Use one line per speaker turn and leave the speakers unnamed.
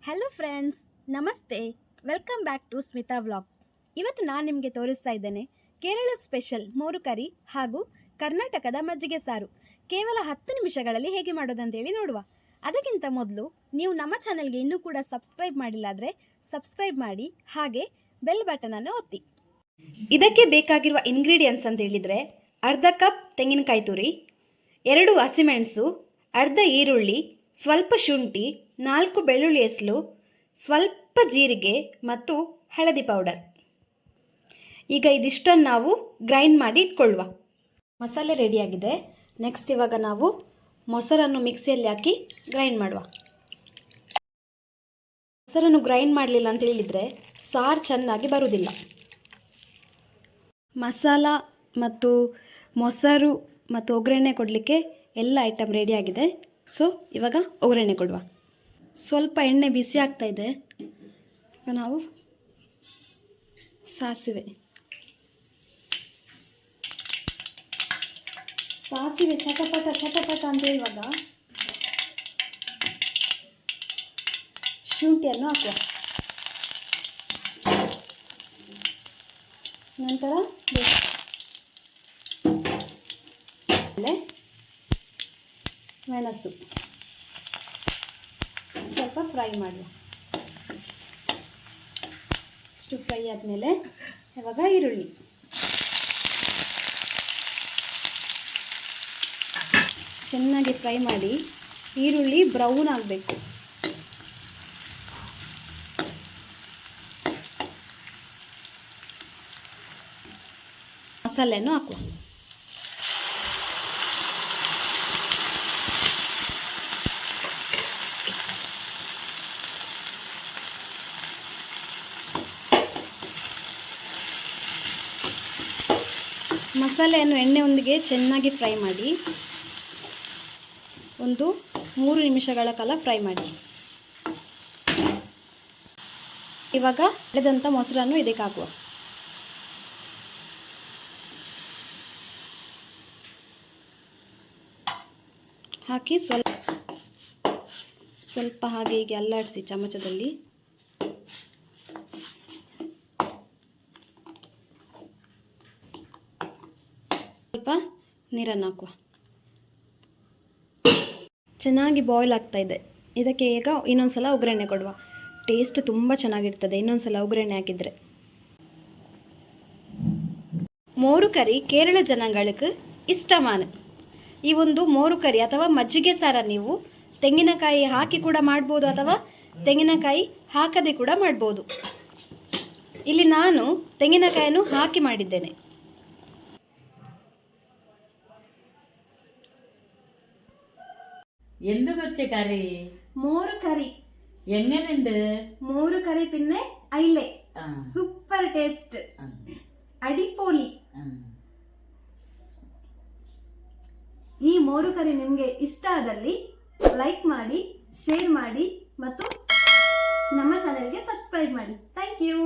Hello friends, namaste. Welcome back to Smita vlog. ಇವತ್ತು ನಾನು ನಿಮಗೆ ತೋರಿಸ್ತಾ ಇದ್ದೇನೆ ಕೇರಳ ಸ್ಪೆಷಲ್ ಮೋರು ಕರಿ ಹಾಗೂ ಕರ್ನಾಟಕದ ಮಜ್ಜಿಗೆ ಸಾರು ಕೇವಲ 10 ನಿಮಿಷಗಳಲ್ಲಿ ಹೇಗೆ ಮಾಡೋದಂತೇಳಿ ನೋಡುವ. ಅದಕ್ಕಿಂತ ಮೊದಲು ನೀವು ನಮ್ಮ ಚಾನಲ್ಗೆ ಇನ್ನೂ ಕೂಡ ಸಬ್ಸ್ಕ್ರೈಬ್ ಮಾಡಿಲ್ಲಾದರೆ ಸಬ್ಸ್ಕ್ರೈಬ್ ಮಾಡಿ, ಹಾಗೆ ಬೆಲ್ ಬಟನನ್ನು ಒತ್ತಿ. ಇದಕ್ಕೆ ಬೇಕಾಗಿರುವ ಇಂಗ್ರೀಡಿಯೆಂಟ್ಸ್ ಅಂತ ಹೇಳಿದರೆ ಅರ್ಧ ಕಪ್ ತೆಂಗಿನಕಾಯಿ ತುರಿ, 2 ಹಸಿಮೆಣಸು, ಅರ್ಧ ಈರುಳ್ಳಿ, ಸ್ವಲ್ಪ ಶುಂಠಿ, 4 ಬೆಳ್ಳುಳ್ಳಿ ಎಸಳು, ಸ್ವಲ್ಪ ಜೀರಿಗೆ ಮತ್ತು ಹಳದಿ ಪೌಡರ್. ಈಗ ಇದಿಷ್ಟನ್ನು ನಾವು ಗ್ರೈಂಡ್ ಮಾಡಿ ಇಟ್ಕೊಳ್ಳುವ. ಮಸಾಲೆ ರೆಡಿಯಾಗಿದೆ. ನೆಕ್ಸ್ಟ್ ಇವಾಗ ನಾವು ಮೊಸರನ್ನು ಮಿಕ್ಸಿಯಲ್ಲಿ ಹಾಕಿ ಗ್ರೈಂಡ್ ಮಾಡುವ. ಮೊಸರನ್ನು ಗ್ರೈಂಡ್ ಮಾಡಲಿಲ್ಲ ಅಂತ ಹೇಳಿದರೆ ಸಾರು ಚೆನ್ನಾಗಿ ಬರುವುದಿಲ್ಲ. ಮಸಾಲ ಮತ್ತು ಮೊಸರು ಮತ್ತು ಒಗ್ಗರಣೆ ಕೊಡಲಿಕ್ಕೆ ಎಲ್ಲ ಐಟಮ್ ರೆಡಿಯಾಗಿದೆ. ಸೊ ಇವಾಗ ಒಗ್ಗರಣೆ ಕೊಡುವ. ಸ್ವಲ್ಪ ಎಣ್ಣೆ ಬಿಸಿ ಆಗ್ತಾ ಇದೆ. ನಾವು ಸಾಸಿವೆ ಚಟಪಟ ಅಂತ ಹೇಳುವಾಗ ಶುಂಠಿಯನ್ನು ಹಾಕುವ. ನಂತರ ಮೆಣಸು ಸ್ವಲ್ಪ ಫ್ರೈ ಮಾಡುವ. ಇಷ್ಟು ಫ್ರೈ ಆದಮೇಲೆ ಇವಾಗ ಈರುಳ್ಳಿ ಚೆನ್ನಾಗಿ ಫ್ರೈ ಮಾಡಿ ಈರುಳ್ಳಿ ಬ್ರೌನ್ ಆಗಬೇಕು. ಮಸಾಲೆಯನ್ನು ಹಾಕುವ. ಮಸಾಲೆಯನ್ನು ಎಣ್ಣೆಯೊಂದಿಗೆ ಚೆನ್ನಾಗಿ ಫ್ರೈ ಮಾಡಿ ಒಂದು 3 ನಿಮಿಷಗಳ ಕಾಲ ಫ್ರೈ ಮಾಡಿ. ಇವಾಗ ಬೆಳೆದಂಥ ಮೊಸರನ್ನು ಇದಕ್ಕೆ ಹಾಕುವ. ಹಾಕಿ ಸ್ವಲ್ಪ ಹಾಗೆ ಹೀಗೆ ಅಲ್ಲಾಡಿಸಿ ಚಮಚದಲ್ಲಿ. ಸ್ವಲ್ಪ ನೀರನ್ನು ಹಾಕುವ. ಚೆನ್ನಾಗಿ ಬಾಯ್ಲ್ ಆಗ್ತಾ ಇದೆ. ಇದಕ್ಕೆ ಈಗ ಇನ್ನೊಂದು ಸಲ ಒಗ್ಗರಣೆ ಕೊಡುವ. ಟೇಸ್ಟ್ ತುಂಬ ಚೆನ್ನಾಗಿರ್ತದೆ ಇನ್ನೊಂದು ಸಲ ಒಗ್ಗರಣೆ ಹಾಕಿದರೆ. ಮೋರು ಕರಿ ಕೇರಳ ಜನங்களுக்கு ಇಷ್ಟಮಾನ. ಈ ಒಂದು ಮೋರು ಕರಿ ಅಥವಾ ಮಜ್ಜಿಗೆ ಸಾರ ನೀವು ತೆಂಗಿನಕಾಯಿ ಹಾಕಿ ಕೂಡ ಮಾಡ್ಬೋದು ಅಥವಾ ತೆಂಗಿನಕಾಯಿ ಹಾಕದೆ ಕೂಡ ಮಾಡ್ಬೋದು. ಇಲ್ಲಿ ನಾನು ತೆಂಗಿನಕಾಯಿಯನ್ನು ಹಾಕಿ ಮಾಡಿದ್ದೇನೆ.
എന്തുകൊച്ചെ കറി?
മോര് കറി.
എങ്ങനെയുണ്ട്?
മോര് കറി പിന്നെ അയിലെ സൂപ്പർ ടേസ്റ്റ്, ಅಡಿಪೋಲಿ. ಈ ಮೋರು ಕರಿ ನಿಮಗೆ ಇಷ್ಟ ಆದಲ್ಲಿ ಲೈಕ್ ಮಾಡಿ, ಶೇರ್ ಮಾಡಿ ಮತ್ತು ನಮ್ಮ ಚಾನೆಲ್ಗೆ ಸಬ್ಸ್ಕ್ರೈಬ್ ಮಾಡಿ. Thank you.